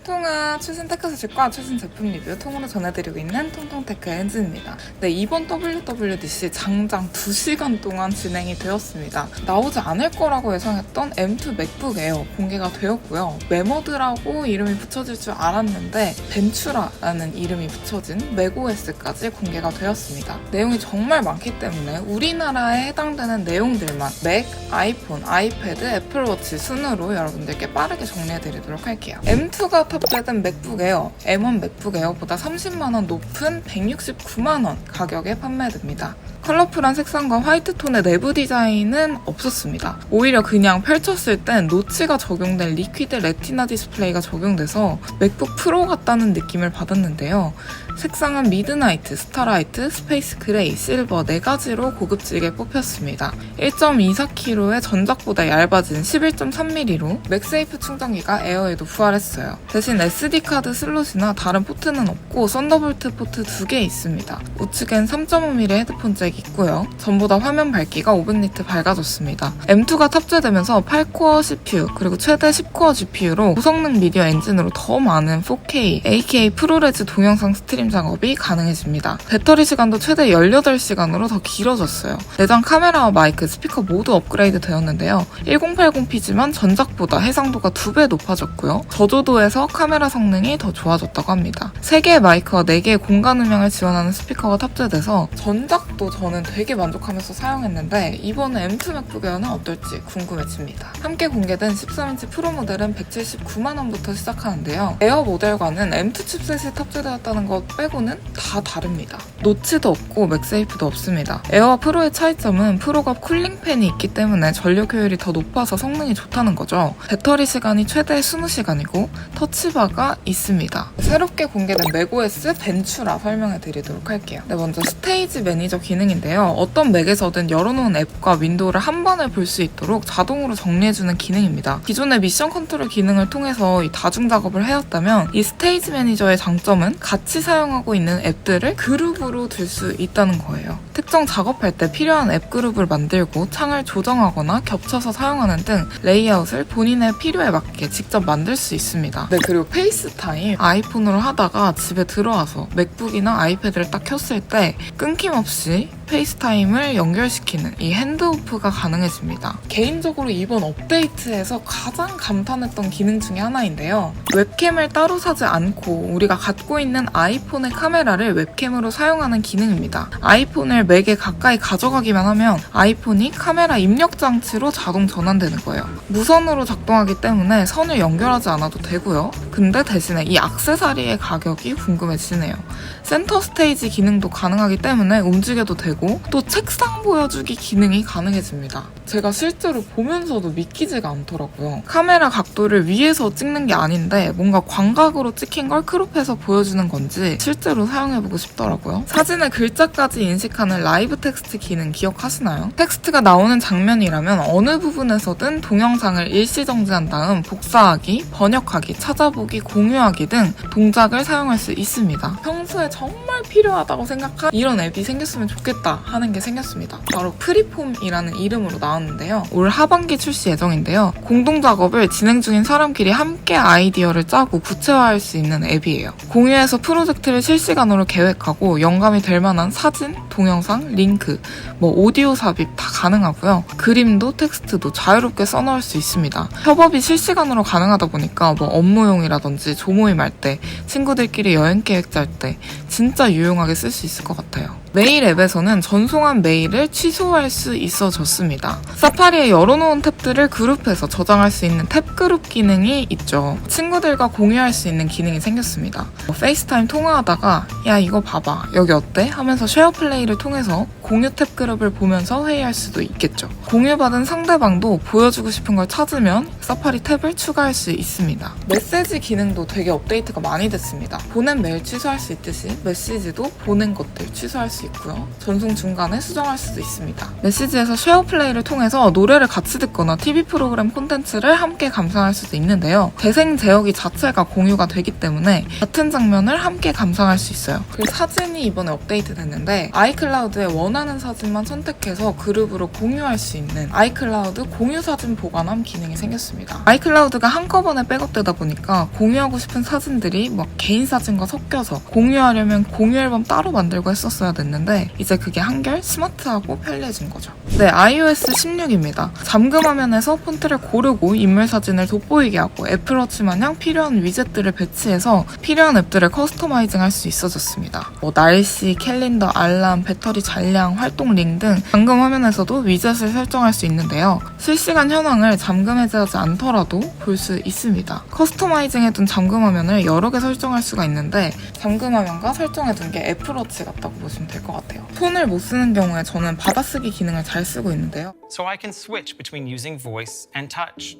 통통한 최신 테크 소식과 최신 제품 리뷰 통으로 전해드리고 있는 통통테크 엔진입니다. 네, 이번 WWDC 장장 2시간 동안 진행이 되었습니다. 나오지 않을 거라고 예상했던 M2 맥북 에어 공개가 되었고요. 메머드라고 이름이 붙여질 줄 알았는데 벤츄라라는 이름이 붙여진 맥OS까지 공개가 되었습니다. 내용이 정말 많기 때문에 우리나라에 해당되는 내용들만 맥, 아이폰, 아이패드, 애플워치 순으로 여러분들께 빠르게 정리해드리도록 할게요. M2가 탑재된 맥북 에어, M1 맥북 에어보다 30만원 높은 169만원 가격에 판매됩니다. 컬러풀한 색상과 화이트톤의 내부 디자인은 없었습니다. 오히려 그냥 펼쳤을 땐 노치가 적용된 리퀴드 레티나 디스플레이가 적용돼서 맥북 프로 같다는 느낌을 받았는데요. 색상은 미드나이트, 스타라이트, 스페이스 그레이, 실버 4가지로 고급지게 뽑혔습니다. 1.24kg의 전작보다 얇아진 11.3mm로 맥세이프 충전기가 에어에도 부활했어요. 대신 SD카드 슬롯이나 다른 포트는 없고 썬더볼트 포트 2개 있습니다. 우측엔 3.5mm 헤드폰 잭이 있고요. 전보다 화면 밝기가 500니트 밝아졌습니다. M2가 탑재되면서 8코어 CPU 그리고 최대 10코어 GPU로 고성능 미디어 엔진으로 더 많은 4K, 8K 프로레즈 동영상 스트림 작업이 가능해집니다. 배터리 시간도 최대 18시간으로 더 길어졌어요. 내장 카메라와 마이크, 스피커 모두 업그레이드 되었는데요. 1080p지만 전작보다 해상도가 2배 높아졌고요. 저조도에서 카메라 성능이 더 좋아졌다고 합니다. 3개의 마이크와 4개의 공간 음향을 지원하는 스피커가 탑재돼서 전작도 저는 되게 만족하면서 사용했는데 이번에 M2 맥북 에어는 어떨지 궁금해집니다. 함께 공개된 13인치 프로 모델은 179만원부터 시작하는데요. 에어 모델과는 M2 칩셋이 탑재되었다는 것 빼고는 다 다릅니다. 노치도 없고 맥세이프도 없습니다. 에어와 프로의 차이점은 프로가 쿨링팬이 있기 때문에 전력 효율이 더 높아서 성능이 좋다는 거죠. 배터리 시간이 최대 20시간이고 터치바가 있습니다. 새롭게 공개된 맥OS 벤츄라 설명해 드리도록 할게요. 네, 먼저 스테이지 매니저 기능인데요. 어떤 맥에서든 열어놓은 앱과 윈도우를 한 번에 볼 수 있도록 자동으로 정리해주는 기능입니다. 기존의 미션 컨트롤 기능을 통해서 이 다중 작업을 해왔다면 이 스테이지 매니저의 장점은 같이 사용하고 있는 앱들을 그룹으로 둘 수 있다는 거예요. 특정 작업할 때 필요한 앱 그룹을 만들고 창을 조정하거나 겹쳐서 사용하는 등 레이아웃을 본인의 필요에 맞게 직접 만들 수 있습니다. 네, 그리고 페이스타임 아이폰으로 하다가 집에 들어와서 맥북이나 아이패드를 딱 켰을 때 끊김없이 페이스타임을 연결시키는 이 핸드오프가 가능해집니다. 개인적으로 이번 업데이트에서 가장 감탄했던 기능 중에 하나인데요. 웹캠을 따로 사지 않고 우리가 갖고 있는 아이폰의 카메라를 웹캠으로 사용하는 기능입니다. 아이폰을 맥에 가까이 가져가기만 하면 아이폰이 카메라 입력 장치로 자동 전환되는 거예요. 무선으로 작동하기 때문에 선을 연결하지 않아도 되고요. 근데 대신에 이 액세서리의 가격이 궁금해지네요. 센터 스테이지 기능도 가능하기 때문에 움직여도 되고 또 책상 보여주기 기능이 가능해집니다. 제가 실제로 보면서도 믿기지가 않더라고요. 카메라 각도를 위에서 찍는 게 아닌데 뭔가 광각으로 찍힌 걸 크롭해서 보여주는 건지 실제로 사용해보고 싶더라고요. 사진의 글자까지 인식하는 라이브 텍스트 기능 기억하시나요? 텍스트가 나오는 장면이라면 어느 부분에서든 동영상을 일시정지한 다음 복사하기, 번역하기, 찾아보기, 공유하기 등 동작을 사용할 수 있습니다. 평소에 정말 필요하다고 생각한 이런 앱이 생겼으면 좋겠다 하는 게 생겼습니다. 바로 프리폼이라는 이름으로 나왔는데요. 올 하반기 출시 예정인데요. 공동작업을 진행 중인 사람끼리 함께 아이디어를 짜고 구체화할 수 있는 앱이에요. 공유해서 프로젝트를 실시간으로 계획하고 영감이 될 만한 사진, 동영상, 링크, 오디오 삽입 다 가능하고요. 그림도 텍스트도 자유롭게 써넣을 수 있습니다. 협업이 실시간으로 가능하다 보니까 업무용이라든지 조모임 할 때, 친구들끼리 여행 계획 짤 때 진짜 유용하게 쓸 수 있을 것 같아요. 메일 앱에서는 전송한 메일을 취소할 수 있어졌습니다. 사파리에 열어놓은 탭들을 그룹해서 저장할 수 있는 탭 그룹 기능이 있죠. 친구들과 공유할 수 있는 기능이 생겼습니다. 페이스타임 통화하다가 야 이거 봐봐 여기 어때? 하면서 쉐어 플레이를 통해서 공유 탭 그룹을 보면서 회의할 수도 있겠죠. 공유받은 상대방도 보여주고 싶은 걸 찾으면 사파리 탭을 추가할 수 있습니다. 메시지 기능도 되게 업데이트가 많이 됐습니다. 보낸 메일 취소할 수 있듯이 메시지도 보낸 것들 취소할 수 있고요. 전송 중간에 수정할 수도 있습니다. 메시지에서 쉐어 플레이를 통해서 노래를 같이 듣거나 TV 프로그램 콘텐츠를 함께 감상할 수도 있는데요. 재생 제어기 자체가 공유가 되기 때문에 같은 장면을 함께 감상할 수 있어요. 그리고 사진이 이번에 업데이트 됐는데 아이클라우드에 원활 원하는 사진만 선택해서 그룹으로 공유할 수 있는 아이클라우드 공유 사진 보관함 기능이 생겼습니다. 아이클라우드가 한꺼번에 백업되다 보니까 공유하고 싶은 사진들이 막 개인 사진과 섞여서 공유하려면 공유 앨범 따로 만들고 했었어야 됐는데 이제 그게 한결 스마트하고 편리해진 거죠. 네, iOS 16입니다. 잠금 화면에서 폰트를 고르고 인물 사진을 돋보이게 하고 애플워치 마냥 필요한 위젯들을 배치해서 필요한 앱들을 커스터마이징 할 수 있어졌습니다. 날씨, 캘린더, 알람, 배터리 잔량, 활동 링 등 잠금 화면에서도 위젯을 설정할 수 있는데요. 실시간 현황을 잠금 해제하지 않더라도 볼 수 있습니다. 커스터마이징해둔 잠금 화면을 여러 개 설정할 수가 있는데 잠금 화면과 설정해둔 게 애플워치 같다고 보시면 될 것 같아요. 폰을 못 쓰는 경우에 저는 받아쓰기 기능을 잘 쓰고 있는데요. So I can switch between using voice and touch.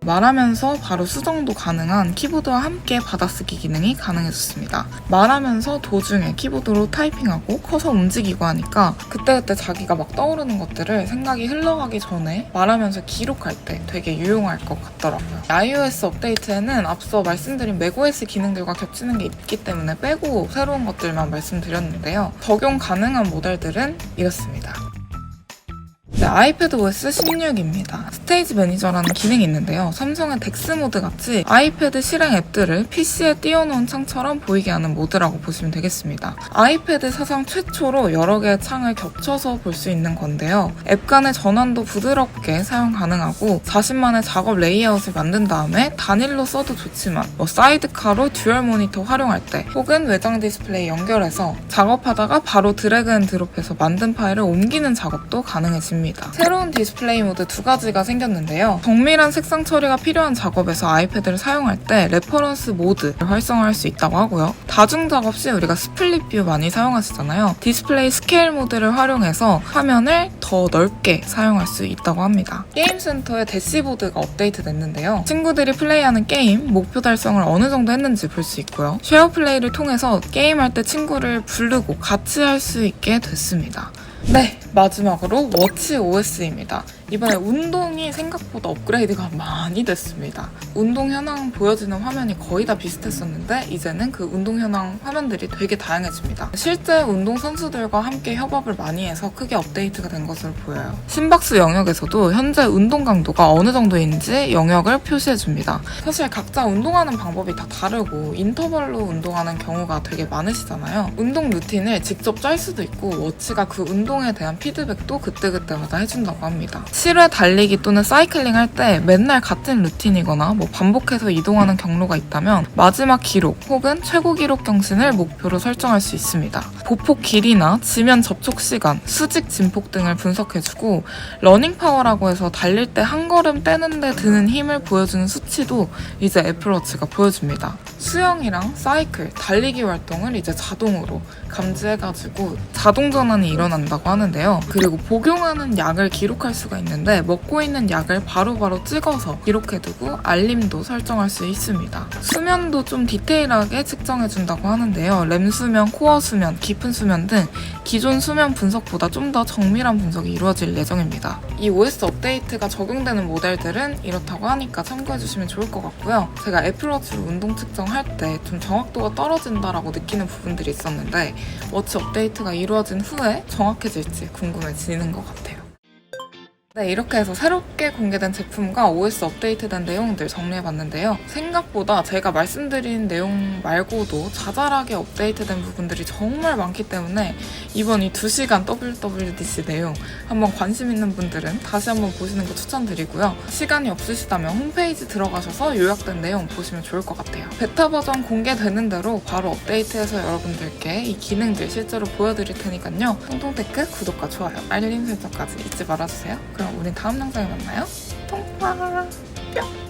말하면서 바로 수정도 가능한 키보드와 함께 받아쓰기 기능이 가능해졌습니다. 말하면서 도중에 키보드로 타이핑하고 커서 움직이고 하니까 그때그때 자기가 막 떠오르는 것들을 생각이 흘러가기 전에 말하면서 기록할 때 되게 유용할 것 같더라고요. iOS 업데이트에는 앞서 말씀드린 macOS 기능들과 겹치는 게 있기 때문에 빼고 새로운 것들만 말씀드렸는데요. 적용 가능한 모델들은 이렇습니다. 네, 아이패드OS 16입니다. 스테이지 매니저라는 기능이 있는데요. 삼성의 덱스 모드 같이 아이패드 실행 앱들을 PC에 띄워놓은 창처럼 보이게 하는 모드라고 보시면 되겠습니다. 아이패드 사상 최초로 여러 개의 창을 겹쳐서 볼 수 있는 건데요. 앱 간의 전환도 부드럽게 사용 가능하고 자신만의 작업 레이아웃을 만든 다음에 단일로 써도 좋지만 사이드카로 듀얼 모니터 활용할 때 혹은 외장 디스플레이 연결해서 작업하다가 바로 드래그 앤 드롭해서 만든 파일을 옮기는 작업도 가능해집니다. 새로운 디스플레이 모드 두 가지가 생겼는데요. 정밀한 색상 처리가 필요한 작업에서 아이패드를 사용할 때 레퍼런스 모드를 활성화할 수 있다고 하고요. 다중 작업 시 우리가 스플릿 뷰 많이 사용하시잖아요. 디스플레이 스케일 모드를 활용해서 화면을 더 넓게 사용할 수 있다고 합니다. 게임 센터의 대시보드가 업데이트 됐는데요. 친구들이 플레이하는 게임, 목표 달성을 어느 정도 했는지 볼 수 있고요. 쉐어 플레이를 통해서 게임할 때 친구를 부르고 같이 할 수 있게 됐습니다. 네, 마지막으로 워치OS입니다. 이번에 운동이 생각보다 업그레이드가 많이 됐습니다. 운동 현황 보여지는 화면이 거의 다 비슷했었는데 이제는 그 운동 현황 화면들이 되게 다양해집니다. 실제 운동 선수들과 함께 협업을 많이 해서 크게 업데이트가 된 것으로 보여요. 심박수 영역에서도 현재 운동 강도가 어느 정도인지 영역을 표시해줍니다. 사실 각자 운동하는 방법이 다 다르고 인터벌로 운동하는 경우가 되게 많으시잖아요. 운동 루틴을 직접 짤 수도 있고 워치가 그 운동에 대한 피드백도 그때그때마다 해준다고 합니다. 실외 달리기 또는 사이클링 할 때 맨날 같은 루틴이거나 반복해서 이동하는 경로가 있다면 마지막 기록 혹은 최고 기록 경신을 목표로 설정할 수 있습니다. 보폭 길이나 지면 접촉 시간, 수직 진폭 등을 분석해주고 러닝 파워라고 해서 달릴 때 한 걸음 떼는데 드는 힘을 보여주는 수치도 이제 애플워치가 보여줍니다. 수영이랑 사이클, 달리기 활동을 이제 자동으로 감지해가지고 자동 전환이 일어난다고 하는데요. 그리고 복용하는 약을 기록할 수가 있는데 먹고 있는 약을 바로바로 찍어서 기록해두고 알림도 설정할 수 있습니다. 수면도 좀 디테일하게 측정해준다고 하는데요. 렘 수면, 코어 수면, 깊은 수면 등 기존 수면 분석보다 좀 더 정밀한 분석이 이루어질 예정입니다. 이 OS 업데이트가 적용되는 모델들은 이렇다고 하니까 참고해주시면 좋을 것 같고요. 제가 애플워치로 운동 측정할 때 좀 정확도가 떨어진다라고 느끼는 부분들이 있었는데 워치 업데이트가 이루어진 후에 정확해질지 궁금해지는 것 같아요. 네, 이렇게 해서 새롭게 공개된 제품과 OS 업데이트된 내용들 정리해봤는데요. 생각보다 제가 말씀드린 내용 말고도 자잘하게 업데이트된 부분들이 정말 많기 때문에 이번 이 2시간 WWDC 내용 한번 관심 있는 분들은 다시 한번 보시는 거 추천드리고요. 시간이 없으시다면 홈페이지 들어가셔서 요약된 내용 보시면 좋을 것 같아요. 베타 버전 공개되는 대로 바로 업데이트해서 여러분들께 이 기능들 실제로 보여드릴 테니까요. 통통테크 구독과 좋아요, 알림 설정까지 잊지 말아주세요. 그럼 우린 다음 영상에 만나요. 통화 뿅!